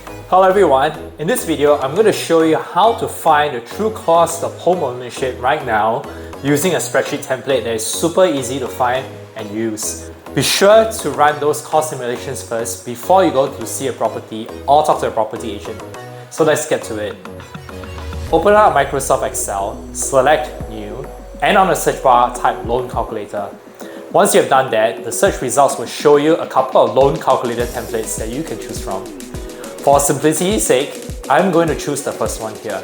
Hello everyone, in this video I'm going to show you how to find the true cost of home ownership right now using a spreadsheet template that is super easy to find and use. Be sure to run those cost simulations first before you go to see a property or talk to a property agent. So let's get to it. Open up Microsoft Excel, select New, and on the search bar type Loan Calculator. Once you have done that, the search results will show you a couple of loan calculator templates that you can choose from. For simplicity's sake, I'm going to choose the first one here.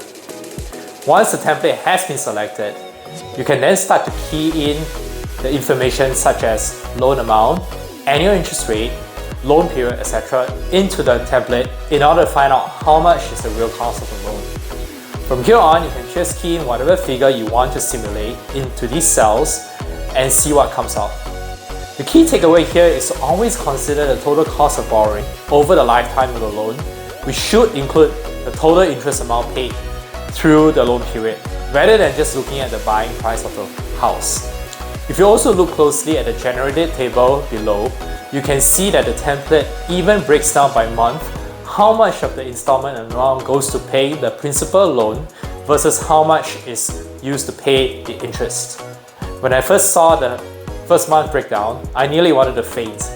Once the template has been selected, you can then start to key in the information such as loan amount, annual interest rate, loan period, etc. into the template in order to find out how much is the real cost of the loan. From here on, you can just key in whatever figure you want to simulate into these cells and see what comes out. The key takeaway here is to always consider the total cost of borrowing over the lifetime of the loan, which should include the total interest amount paid through the loan period, rather than just looking at the buying price of the house. If you also look closely at the generated table below, you can see that the template even breaks down by month how much of the installment amount goes to pay the principal loan versus how much is used to pay the interest. When I first saw the first month breakdown, I nearly wanted to faint.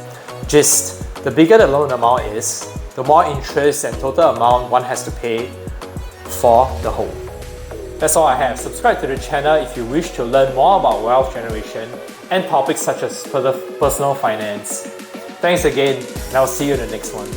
Just the bigger the loan amount is, the more interest and total amount one has to pay for the home. That's all I have. Subscribe to the channel if you wish to learn more about wealth generation and topics such as personal finance. Thanks again, and I'll see you in the next one.